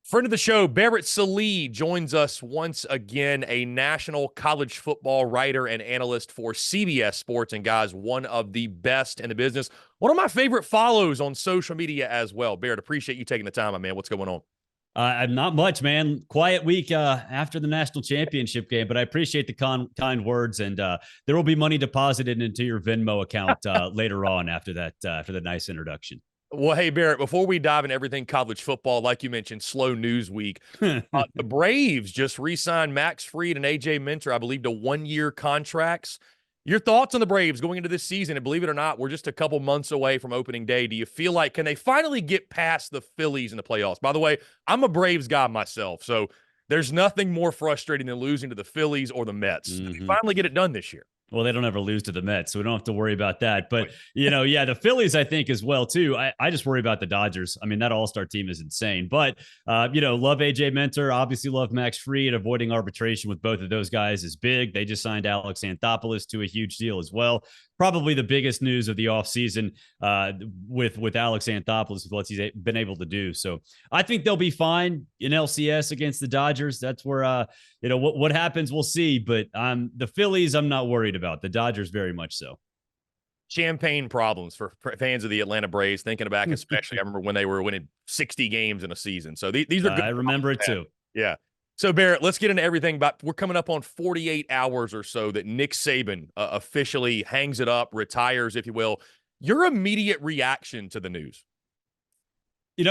Friend of the show, Barrett Sallee joins us once again, a national college football writer and analyst for CBS Sports. And guys, one of the best in the business. One of my favorite follows on social media as well. Barrett, appreciate you taking the time, my man. What's going on? Not much, man. Quiet week after the national championship game, but I appreciate the kind words, and there will be money deposited into your Venmo account later on after that, after the nice introduction. Well, hey, Barrett, before we dive into everything college football, like you mentioned, slow news week, the Braves just re-signed Max Fried and A.J. Minter, I believe, to one-year contracts. Your thoughts on the Braves going into this season, and believe it or not, we're just a couple months away from opening day. Do you feel like, can they finally get past the Phillies in the playoffs? By the way, I'm a Braves guy myself, so there's nothing more frustrating than losing to the Phillies or the Mets. Mm-hmm. Did they finally get it done this year? Well, they don't ever love to the Mets, so we don't have to worry about that. But, the Phillies, I think, as well, too. I just worry about the Dodgers. I mean, that all-star team is insane. But, love A.J. Minter, obviously love Max Fried. Avoiding arbitration with both of those guys is big. They just signed Alex Anthopoulos to a huge deal as well. Probably the biggest news of the offseason with Alex Anthopoulos, with what he's been able to do. So I think they'll be fine in LCS against the Dodgers. That's where, what happens, we'll see. But the Phillies, I'm not worried about. The Dodgers, very much so. Champagne problems for fans of the Atlanta Braves, thinking back, especially I remember when they were winning 60 games in a season. So these are good. I remember it too. Yeah. So, Barrett, let's get into everything. But we're coming up on 48 hours or so that Nick Saban officially hangs it up, retires, if you will. Your immediate reaction to the news?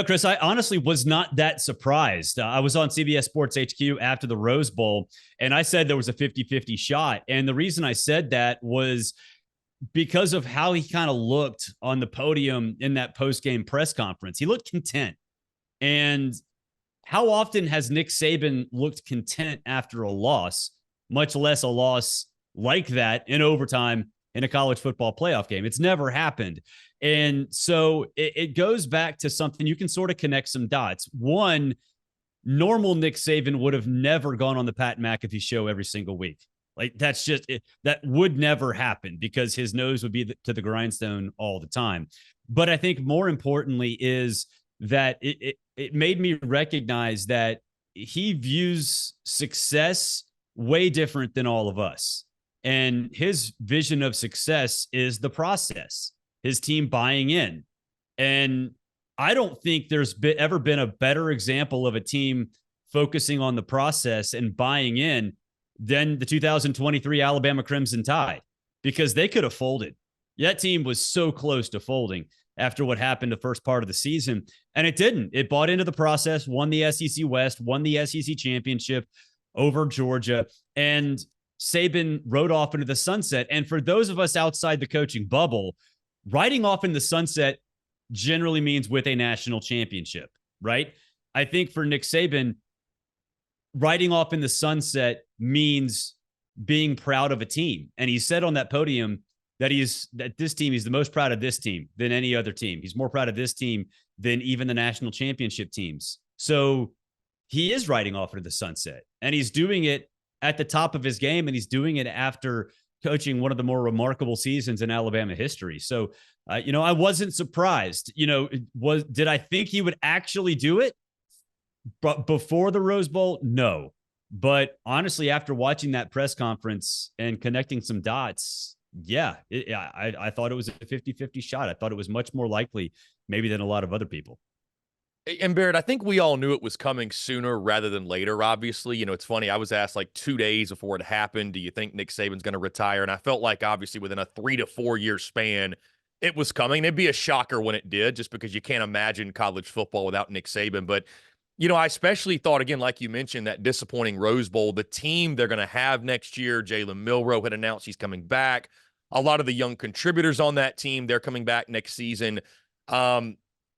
Chris, I honestly was not that surprised. I was on CBS Sports HQ after the Rose Bowl, and I said there was a 50-50 shot. And the reason I said that was because of how he kind of looked on the podium in that post-game press conference. He looked content. And how often has Nick Saban looked content after a loss, much less a loss like that in overtime in a college football playoff game? It's never happened. And so it goes back to something you can sort of connect some dots. One, normal Nick Saban would have never gone on the Pat McAfee show every single week. Like, that's just it. That would never happen because his nose would be to the grindstone all the time. But I think more importantly is that it made me recognize that he views success way different than all of us. And his vision of success is the process, his team buying in. And I don't think there's ever been a better example of a team focusing on the process and buying in than the 2023 Alabama Crimson Tide, because they could have folded. That team was so close to folding after what happened the first part of the season, and it didn't. It bought into the process, won the SEC West, won the SEC championship over Georgia, and Saban rode off into the sunset. And for those of us outside the coaching bubble, riding off in the sunset generally means with a national championship, right? I think for Nick Saban, riding off in the sunset means being proud of a team. And he said on that podium that he's the most proud of this team than any other team. He's more proud of this team than even the national championship teams. So he is riding off into the sunset, and he's doing it at the top of his game, and he's doing it after coaching one of the more remarkable seasons in Alabama history. So, I wasn't surprised. Did I think he would actually do it? But before the Rose Bowl, no. But honestly, after watching that press conference and connecting some dots, yeah, I thought it was a 50-50 shot. I thought it was much more likely maybe than a lot of other people. And Barrett, I think we all knew it was coming sooner rather than later, obviously. It's funny. I was asked like 2 days before it happened, do you think Nick Saban's going to retire? And I felt like obviously within a 3 to 4 year span, it was coming. It'd be a shocker when it did, just because you can't imagine college football without Nick Saban. But I especially thought, again, like you mentioned, that disappointing Rose Bowl, the team they're going to have next year. Jalen Milroe had announced he's coming back. A lot of the young contributors on that team, they're coming back next season.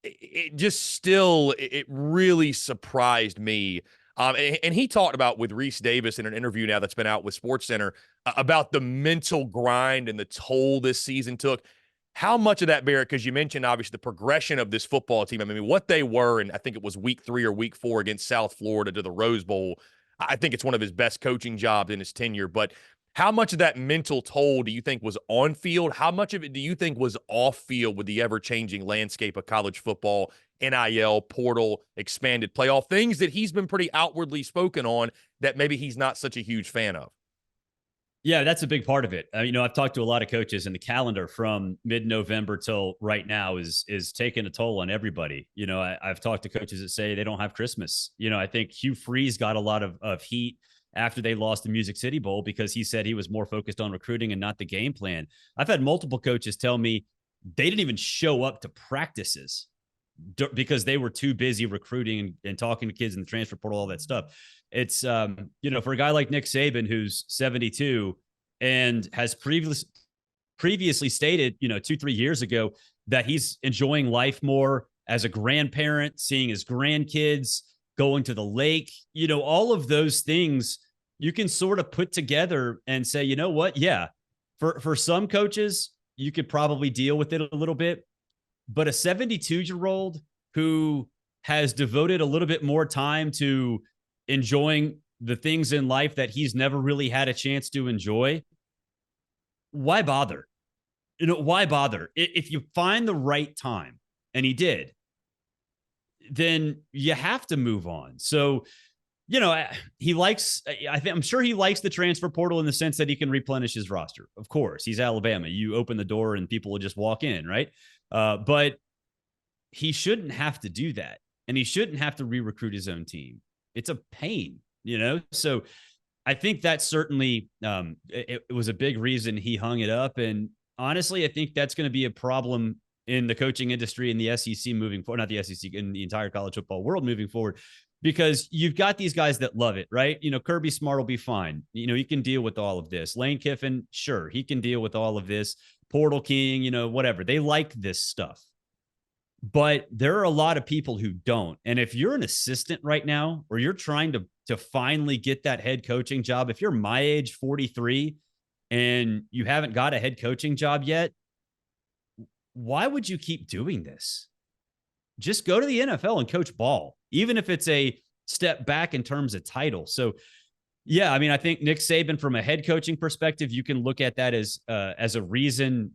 It really surprised me. And he talked about with Reese Davis in an interview now that's been out with SportsCenter about the mental grind and the toll this season took. How much of that, Barrett, because you mentioned obviously the progression of this football team. I mean, what they were, and I think it was week 3 or week 4 against South Florida to the Rose Bowl. I think it's one of his best coaching jobs in his tenure. But how much of that mental toll do you think was on field? How much of it do you think was off field with the ever-changing landscape of college football NIL, portal, expanded playoff, things that he's been pretty outwardly spoken on that maybe he's not such a huge fan of. Yeah, that's a big part of it. I've talked to a lot of coaches, and the calendar from mid-November till right now is taking a toll on everybody. I've talked to coaches that say they don't have Christmas. I think Hugh Freeze got a lot of heat after they lost the Music City Bowl because he said he was more focused on recruiting and not the game plan. I've had multiple coaches tell me they didn't even show up to practices because they were too busy recruiting and talking to kids in the transfer portal, all that stuff. It's, for a guy like Nick Saban, who's 72 and has previously stated, 2-3 years ago, that he's enjoying life more as a grandparent, seeing his grandkids, going to the lake, all of those things you can sort of put together and say, you know what? Yeah, for some coaches, you could probably deal with it a little bit. But a 72-year-old who has devoted a little bit more time to enjoying the things in life that he's never really had a chance to enjoy, why bother? Why bother? If you find the right time, and he did, then you have to move on. So, I'm sure he likes the transfer portal in the sense that he can replenish his roster. Of course, he's Alabama. You open the door and people will just walk in, right? But he shouldn't have to do that. And he shouldn't have to re-recruit his own team. It's a pain, So I think that certainly it was a big reason he hung it up. And honestly, I think that's going to be a problem in the coaching industry in the SEC moving forward, not the SEC, in the entire college football world moving forward, because you've got these guys that love it, right? Kirby Smart will be fine. He can deal with all of this. Lane Kiffin, sure, he can deal with all of this. Portal King, whatever. They like this stuff. But there are a lot of people who don't. And if you're an assistant right now, or you're trying to finally get that head coaching job, if you're my age, 43, and you haven't got a head coaching job yet, why would you keep doing this? Just go to the NFL and coach ball, even if it's a step back in terms of title. So, yeah, I think Nick Saban, from a head coaching perspective, you can look at that as a reason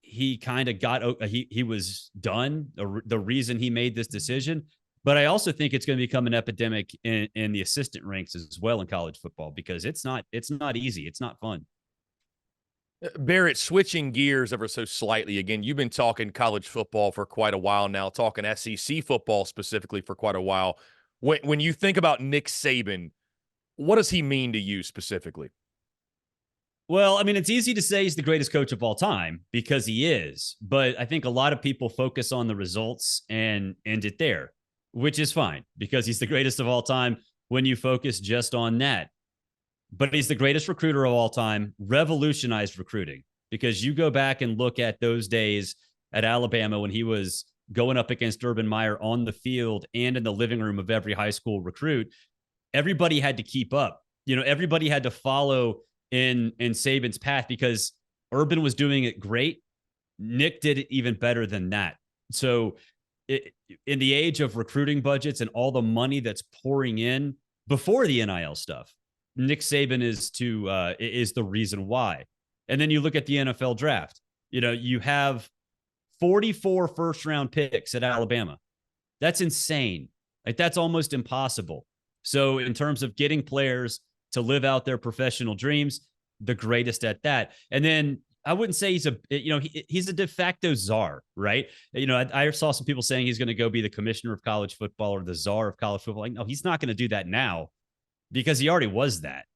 he kind of he was done, the reason he made this decision. But I also think it's going to become an epidemic in the assistant ranks as well in college football, because it's not easy. It's not fun. Barrett, switching gears ever so slightly. Again, you've been talking college football for quite a while now, talking SEC football specifically for quite a while. When you think about Nick Saban, what does he mean to you specifically? Well, it's easy to say he's the greatest coach of all time because he is, but I think a lot of people focus on the results and end it there, which is fine because he's the greatest of all time when you focus just on that. But he's the greatest recruiter of all time, revolutionized recruiting, because you go back and look at those days at Alabama when he was going up against Urban Meyer on the field and in the living room of every high school recruit. Everybody had to keep up. Everybody had to follow in Saban's path because Urban was doing it great. Nick did it even better than that. So in the age of recruiting budgets and all the money that's pouring in before the NIL stuff, Nick Saban is the reason why. And then you look at the NFL draft. You have 44 first-round picks at Alabama. That's insane. That's almost impossible. So in terms of getting players to live out their professional dreams, the greatest at that. And then I wouldn't say he's a de facto czar, right? I saw some people saying he's going to go be the commissioner of college football or the czar of college football. No, he's not going to do that now because he already was that.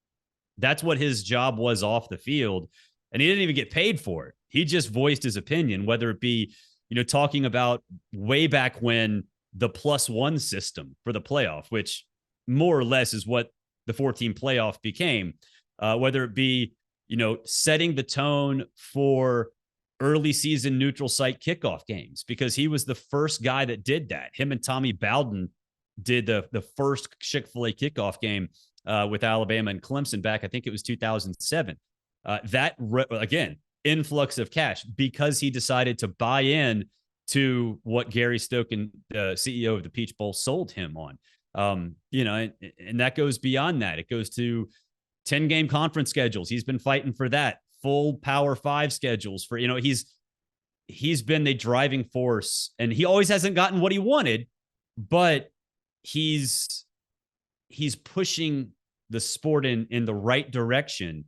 That's what his job was off the field. And he didn't even get paid for it. He just voiced his opinion, whether it be, talking about way back when the +1 system for the playoff, which more or less is what the 14 playoff became, whether it be, setting the tone for early season neutral site kickoff games, because he was the first guy that did that. Him and Tommy Bowden did the first Chick-fil-A kickoff game with Alabama and Clemson back, I think it was 2007. Again, influx of cash because he decided to buy in to what Gary Stokan, the CEO of the Peach Bowl, sold him on. And that goes beyond that. It goes to 10-game conference schedules. He's been fighting for that. Full Power 5 schedules for, he's he's been the driving force, and he always hasn't gotten what he wanted, but he's pushing the sport in the right direction.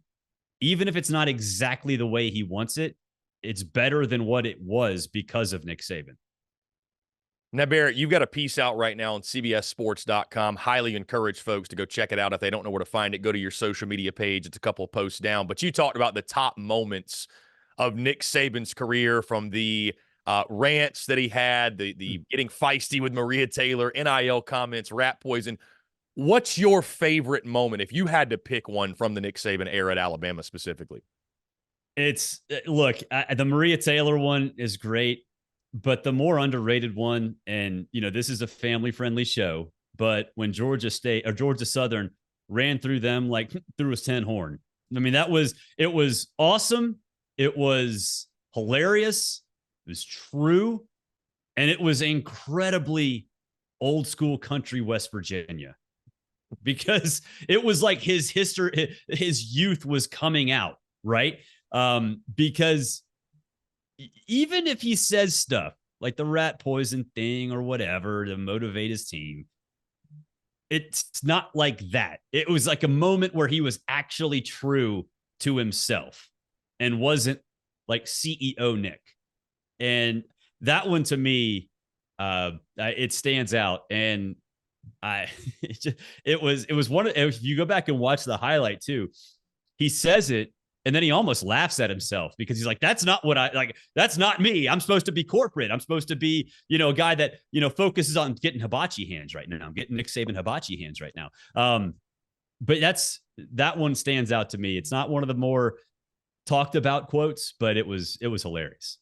Even if it's not exactly the way he wants it, it's better than what it was because of Nick Saban. Now, Barrett, you've got a piece out right now on CBSSports.com. Highly encourage folks to go check it out. If they don't know where to find it, go to your social media page. It's a couple of posts down. But you talked about the top moments of Nick Saban's career, from the rants that he had, the getting feisty with Maria Taylor, NIL comments, rat poison. What's your favorite moment, if you had to pick one from the Nick Saban era at Alabama specifically? It's look, the Maria Taylor one is great. But the more underrated one, and this is a family-friendly show, but when Georgia State or Georgia Southern ran through them like through his tin horn. I mean, it was awesome. It was hilarious. It was true. And it was incredibly old school country West Virginia, because it was like his history, his youth was coming out, right? Because even if he says stuff like the rat poison thing or whatever to motivate his team, it's not like that. It was like a moment where he was actually true to himself and wasn't like CEO Nick. And that one to me, it stands out. And it was one of, if you go back and watch the highlight too, he says it, and then he almost laughs at himself, because he's like, that's not what I like. That's not me. I'm supposed to be corporate. I'm supposed to be, a guy that, focuses on getting hibachi hands right now. I'm getting Nick Saban hibachi hands right now. But that one stands out to me. It's not one of the more talked about quotes, but it was hilarious.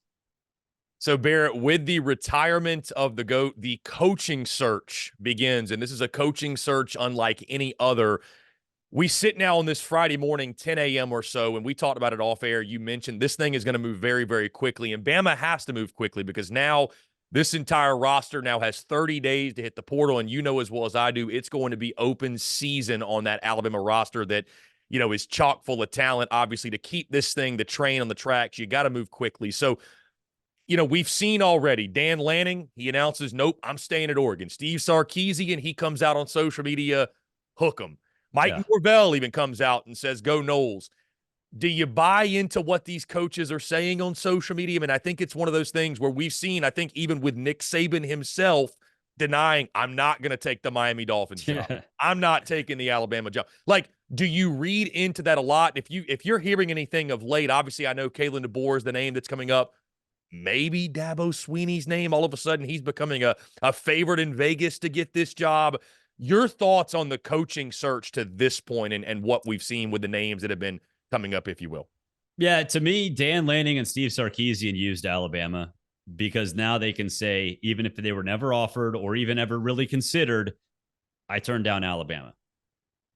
So, Barrett, with the retirement of the GOAT, the coaching search begins, and this is a coaching search unlike any other. We sit now on this Friday morning, 10 a.m. or so, and we talked about it off air. You mentioned this thing is going to move very, very quickly, and Bama has to move quickly, because now this entire roster now has 30 days to hit the portal, and you know as well as I do, it's going to be open season on that Alabama roster that, is chock full of talent. Obviously, to keep this thing, the train on the tracks, you got to move quickly. So, we've seen already Dan Lanning, he announces, nope, I'm staying at Oregon. Steve Sarkisian, he comes out on social media, hook him. Mike Norvell even comes out and says, go Noles. Do you buy into what these coaches are saying on social media? I mean, I think it's one of those things where we've seen, I think even with Nick Saban himself denying, I'm not going to take the Miami Dolphins job. I'm not taking the Alabama job. Like, do you read into that a lot? If you're hearing anything of late, obviously I know Kalen DeBoer is the name that's coming up. Maybe Dabo Sweeney's name, all of a sudden he's becoming a favorite in Vegas to get this job. Your thoughts on the coaching search to this point, and what we've seen with the names that have been coming up, if you will? Yeah, to me, Dan Lanning and Steve Sarkisian used Alabama, because now they can say, even if they were never offered or even ever really considered, I turned down Alabama.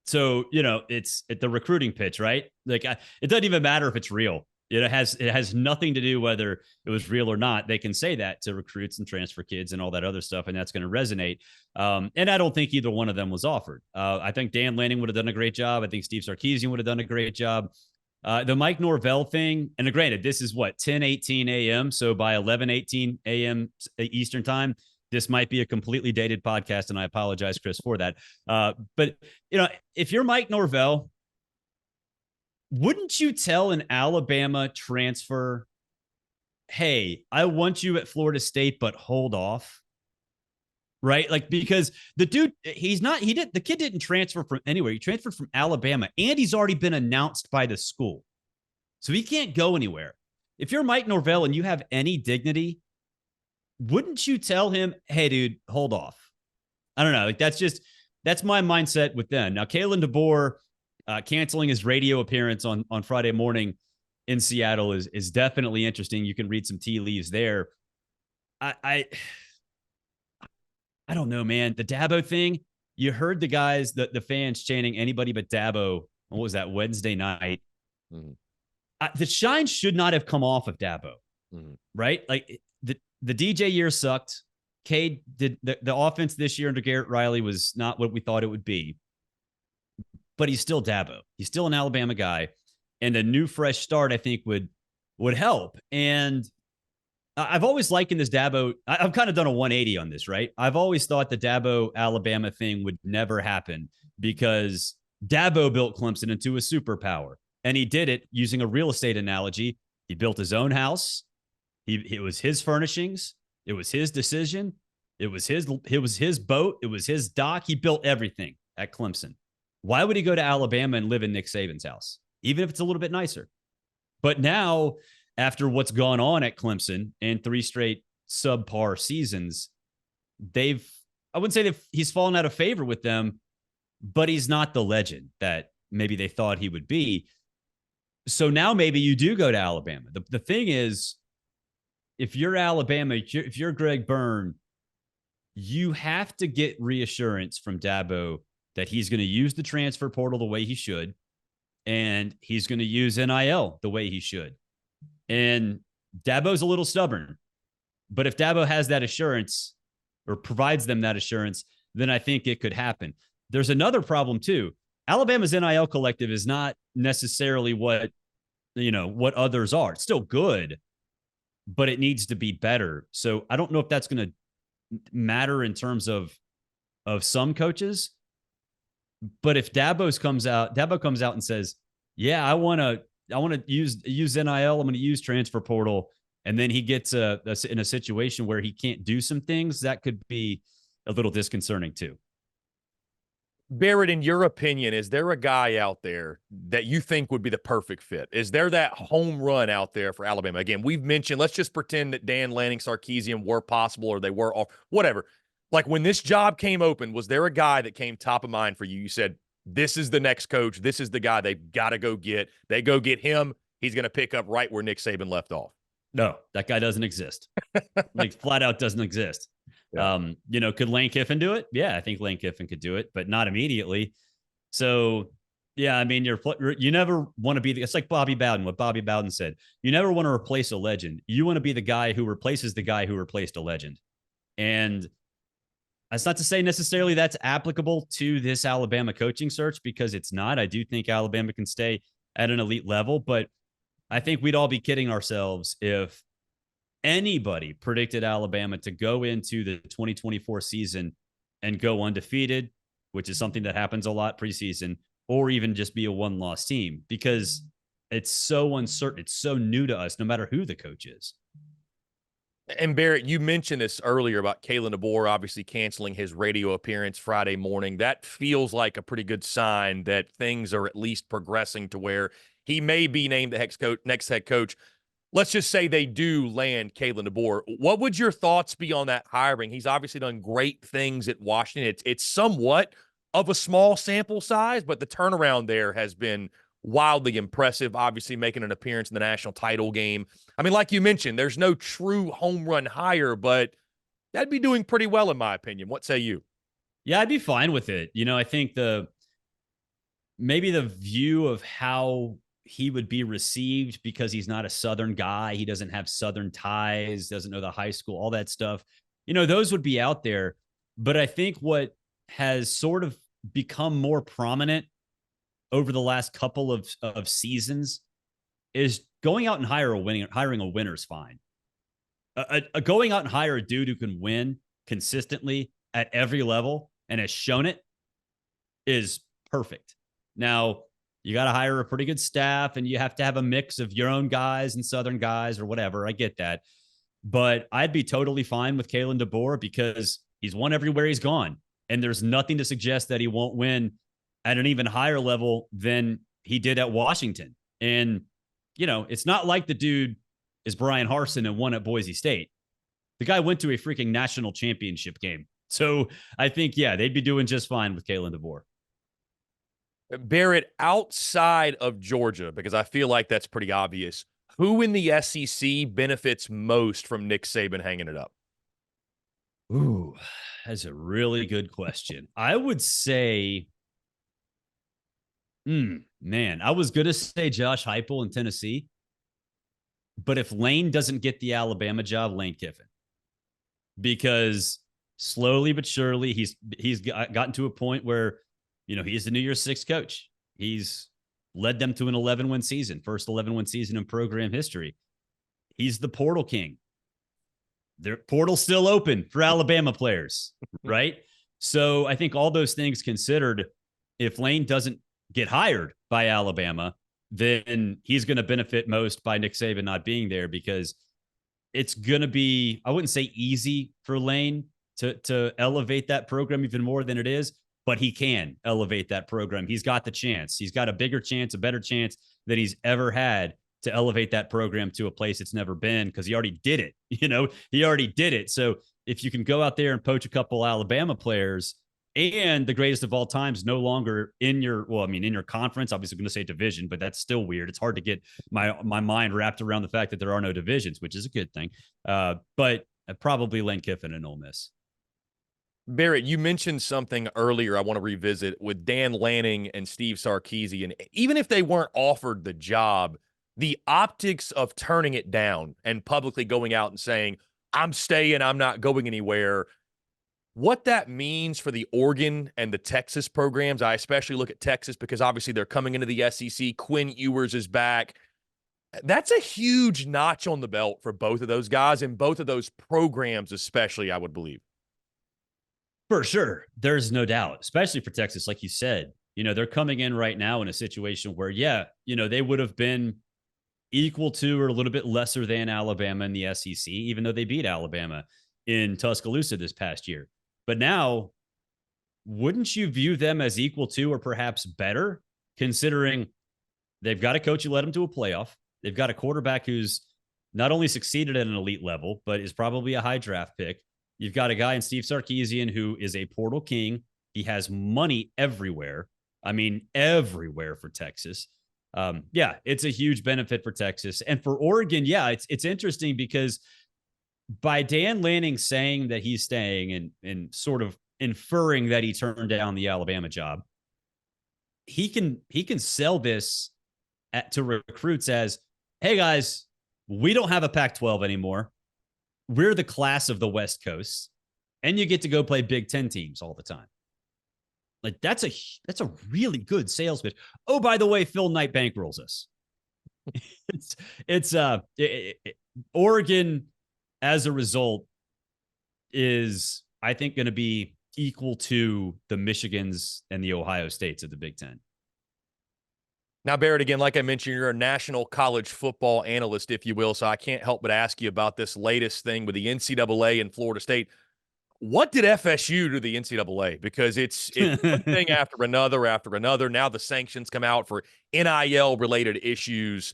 So, it's the recruiting pitch, right? Like, it doesn't even matter if it's real. It has nothing to do whether it was real or not. They can say that to recruits and transfer kids and all that other stuff, and that's going to resonate. And I don't think either one of them was offered. I think Dan Lanning would have done a great job. I think Steve Sarkisian would have done a great job. The Mike Norvell thing, and granted, this is what, 10:18 a.m. So by 11:18 a.m. Eastern time, this might be a completely dated podcast, and I apologize, Chris, for that. But if you're Mike Norvell, wouldn't you tell an Alabama transfer, hey, I want you at Florida State, but hold off? Right? Like, because the dude, the kid didn't transfer from anywhere. He transferred from Alabama, and he's already been announced by the school. So he can't go anywhere. If you're Mike Norvell and you have any dignity, wouldn't you tell him, hey, dude, hold off? I don't know. Like, that's my mindset with them. Now, Kalen DeBoer, canceling his radio appearance on Friday morning in Seattle is definitely interesting. You can read some tea leaves there. I don't know, man. The Dabo thing, you heard the guys, the fans chanting anybody but Dabo. What was that, Wednesday night? Mm-hmm. The shine should not have come off of Dabo, right? Like, the DJ year sucked. Cade did the offense this year under Garrett Riley was not what we thought it would be. But he's still Dabo. He's still an Alabama guy. And a new, fresh start, I think, would help. And I've always likened this Dabo. I've kind of done a 180 on this, right? I've always thought the Dabo Alabama thing would never happen because Dabo built Clemson into a superpower. And he did it using a real estate analogy. He built his own house. It was his furnishings. It was his decision. It was his boat. It was his dock. He built everything at Clemson. Why would he go to Alabama and live in Nick Saban's house, even if it's a little bit nicer? But now, after what's gone on at Clemson and 3 straight subpar seasons, I wouldn't say that he's fallen out of favor with them, but he's not the legend that maybe they thought he would be. So now maybe you do go to Alabama. The thing is, if you're Alabama, if you're Greg Byrne, you have to get reassurance from Dabo that he's going to use the transfer portal the way he should, and he's going to use NIL the way he should. And Dabo's a little stubborn, but if Dabo has that assurance or provides them that assurance, then I think it could happen. There's another problem too. Alabama's NIL collective is not necessarily what others are. It's still good, but it needs to be better. So I don't know if that's going to matter in terms of some coaches. But if Dabo comes out and says, "Yeah, I want to use NIL. I'm going to use transfer portal," and then he gets in a situation where he can't do some things, that could be a little disconcerting too. Barrett, in your opinion, is there a guy out there that you think would be the perfect fit? Is there that home run out there for Alabama? Again, we've mentioned, let's just pretend that Dan Lanning, Sarkisian were possible or they were off, whatever. Like when this job came open, was there a guy that came top of mind for you? You said, this is the next coach. This is the guy they've got to go get. They go get him. He's going to pick up right where Nick Saban left off. No, that guy doesn't exist. Like flat out doesn't exist. Yeah. Could Lane Kiffin do it? Yeah, I think Lane Kiffin could do it, but not immediately. So, yeah, I mean, you never want to be it's like Bobby Bowden, what Bobby Bowden said. You never want to replace a legend. You want to be the guy who replaces the guy who replaced a legend. And that's not to say necessarily that's applicable to this Alabama coaching search, because it's not. I do think Alabama can stay at an elite level, but I think we'd all be kidding ourselves if anybody predicted Alabama to go into the 2024 season and go undefeated, which is something that happens a lot preseason, or even just be a one-loss team, because it's so uncertain. It's so new to us, no matter who the coach is. And Barrett, you mentioned this earlier about Kalen DeBoer obviously canceling his radio appearance Friday morning. That feels like a pretty good sign that things are at least progressing to where he may be named the next head coach. Let's just say they do land Kalen DeBoer. What would your thoughts be on that hiring? He's obviously done great things at Washington. It's somewhat of a small sample size, but the turnaround there has been wildly impressive, obviously making an appearance in the national title game. I mean, like you mentioned, there's no true home run hire, but that'd be doing pretty well in my opinion. What say you? Yeah, I'd be fine with it. I think maybe the view of how he would be received, because he's not a Southern guy, he doesn't have Southern ties, doesn't know the high school, all that stuff, those would be out there. But I think what has sort of become more prominent over the last couple of seasons is going out and hiring a winner is fine. Going out and hire a dude who can win consistently at every level and has shown it is perfect. Now, you got to hire a pretty good staff, and you have to have a mix of your own guys and Southern guys or whatever. I get that. But I'd be totally fine with Kalen DeBoer because he's won everywhere he's gone. And there's nothing to suggest that he won't win at an even higher level than he did at Washington. And, it's not like the dude is Brian Harsin and won at Boise State. The guy went to a freaking national championship game. So I think, yeah, they'd be doing just fine with Kalen DeBoer. Barrett, outside of Georgia, because I feel like that's pretty obvious, who in the SEC benefits most from Nick Saban hanging it up? Ooh, that's a really good question. I would say, man, I was going to say Josh Heupel in Tennessee, but if Lane doesn't get the Alabama job, Lane Kiffin, because slowly but surely he's gotten to a point where he's the New Year's Six coach. He's led them to an 11-win season, first 11-win season in program history. He's the portal king. their portal's still open for Alabama players, right? So I think all those things considered, if Lane doesn't get hired by Alabama, then he's going to benefit most by Nick Saban not being there, because it's going to be, I wouldn't say easy for Lane to elevate that program even more than it is, but he can elevate that program. He's got the chance. He's got a bigger chance, a better chance than he's ever had to elevate that program to a place it's never been, because he already did it. He already did it. So if you can go out there and poach a couple Alabama players, and the greatest of all times no longer in your, well, I mean, in your conference, obviously going to say division, but that's still weird. It's hard to get my mind wrapped around the fact that there are no divisions, which is a good thing. But probably Lane Kiffin and Ole Miss. Barrett, you mentioned something earlier I want to revisit with Dan Lanning and Steve Sarkisian. Even if they weren't offered the job, the optics of turning it down and publicly going out and saying, I'm staying, I'm not going anywhere, what that means for the Oregon and the Texas programs. I especially look at Texas because obviously they're coming into the SEC. Quinn Ewers is back. That's a huge notch on the belt for both of those guys and both of those programs, especially, I would believe. For sure. There's no doubt, especially for Texas. Like you said, they're coming in right now in a situation where, they would have been equal to or a little bit lesser than Alabama in the SEC, even though they beat Alabama in Tuscaloosa this past year. But now, wouldn't you view them as equal to or perhaps better, considering they've got a coach who led them to a playoff? They've got a quarterback who's not only succeeded at an elite level, but is probably a high draft pick. You've got a guy in Steve Sarkisian who is a portal king. He has money everywhere. I mean, everywhere for Texas. It's a huge benefit for Texas. And for Oregon, it's interesting because by Dan Lanning saying that he's staying and sort of inferring that he turned down the Alabama job, he can sell this to recruits as, hey guys, we don't have a Pac-12 anymore. We're the class of the West Coast, and you get to go play Big Ten teams all the time. Like that's a really good sales pitch. Oh, by the way, Phil Knight bankrolls us. Oregon, as a result, is, I think, going to be equal to the Michigans and the Ohio States of the Big Ten. Now, Barrett, again, like I mentioned, you're a national college football analyst, if you will, so I can't help but ask you about this latest thing with the NCAA and Florida State. What did FSU do to the NCAA? Because it's one thing after another. Now the sanctions come out for NIL-related issues.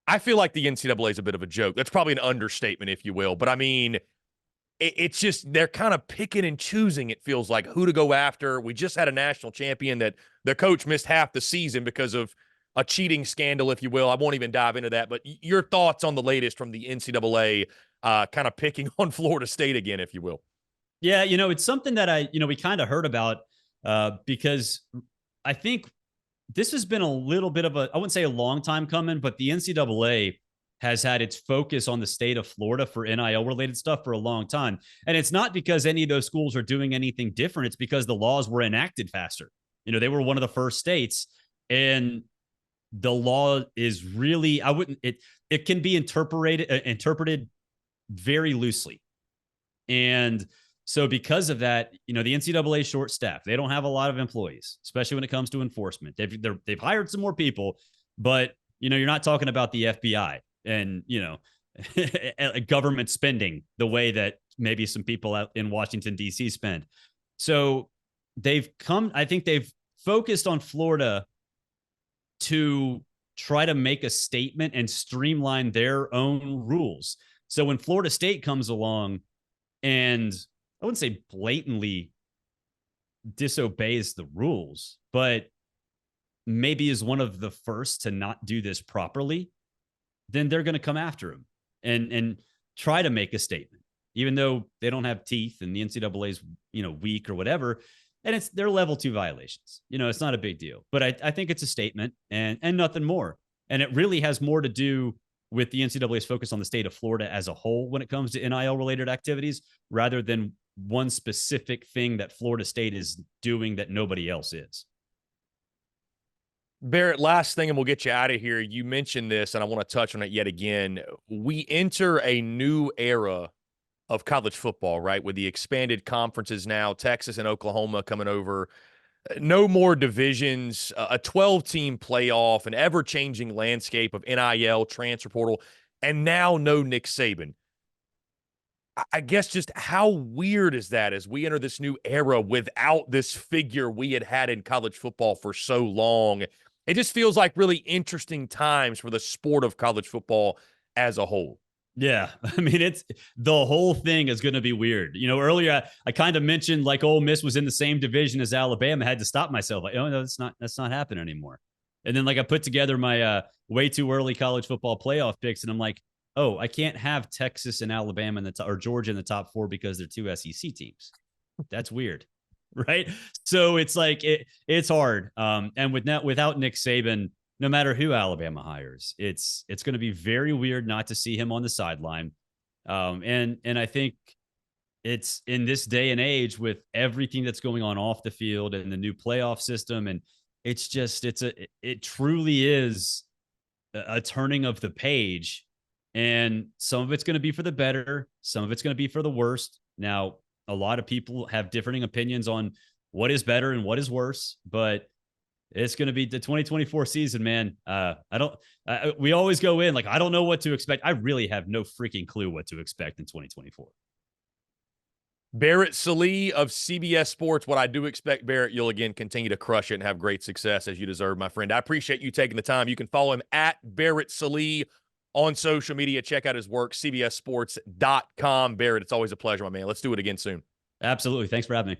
I feel like the NCAA is a bit of a joke. That's probably an understatement, if you will. But, I mean, it's just they're kind of picking and choosing, it feels like, who to go after. We just had a national champion that the coach missed half the season because of a cheating scandal, if you will. I won't even dive into that. But your thoughts on the latest from the NCAA kind of picking on Florida State again, if you will. Yeah, it's something that we kind of heard about because I think this has been a little bit of I wouldn't say a long time coming, but the NCAA has had its focus on the state of Florida for NIL-related stuff for a long time. And it's not because any of those schools are doing anything different. It's because the laws were enacted faster. They were one of the first states. And the law is really, it can be interpreted very loosely. And so because of that, the NCAA is short staffed. They don't have a lot of employees, especially when it comes to enforcement. They've hired some more people, but you're not talking about the FBI and government spending the way that maybe some people out in Washington, D.C. spend. So I think they've focused on Florida to try to make a statement and streamline their own rules. So when Florida State comes along and I wouldn't say blatantly disobeys the rules, but maybe is one of the first to not do this properly, then they're going to come after him and try to make a statement, even though they don't have teeth and the NCAA is, weak or whatever. And they're level 2 violations. It's not a big deal, but I think it's a statement and nothing more. And it really has more to do with the NCAA's focus on the state of Florida as a whole when it comes to NIL-related activities, rather than one specific thing that Florida State is doing that nobody else is. Barrett, last thing, and we'll get you out of here. You mentioned this, and I want to touch on it yet again. We enter a new era of college football, right? With the expanded conferences now, Texas and Oklahoma coming over, no more divisions, a 12-team playoff, an ever-changing landscape of NIL, transfer portal, and now no Nick Saban. I guess just how weird is that as we enter this new era without this figure we had had in college football for so long? It just feels like really interesting times for the sport of college football as a whole. Yeah, I mean, it's the whole thing is going to be weird. Earlier I kind of mentioned like Ole Miss was in the same division as Alabama. I had to stop myself. Like, oh no, that's not happening anymore. And then like I put together my way too early college football playoff picks, and I'm like, oh, I can't have Texas and Alabama in the top, or Georgia in the top 4 because they're 2 SEC teams. That's weird, right? So it's like it's hard. And without Nick Saban, no matter who Alabama hires, it's going to be very weird not to see him on the sideline. And I think it's in this day and age with everything that's going on off the field and the new playoff system, and it truly is a turning of the page, and some of it's going to be for the better, some of it's going to be for the worst. Now, a lot of people have differing opinions on what is better and what is worse, but it's going to be the 2024 season, man. We always go in like, I don't know what to expect. I really have no freaking clue what to expect in 2024. Barrett Sallee of CBS Sports. What I do expect, Barrett, you'll again continue to crush it and have great success as you deserve, my friend. I appreciate you taking the time. You can follow him at Barrett Sallee on social media. Check out his work, cbssports.com. Barrett, it's always a pleasure, my man. Let's do it again soon. Absolutely. Thanks for having me.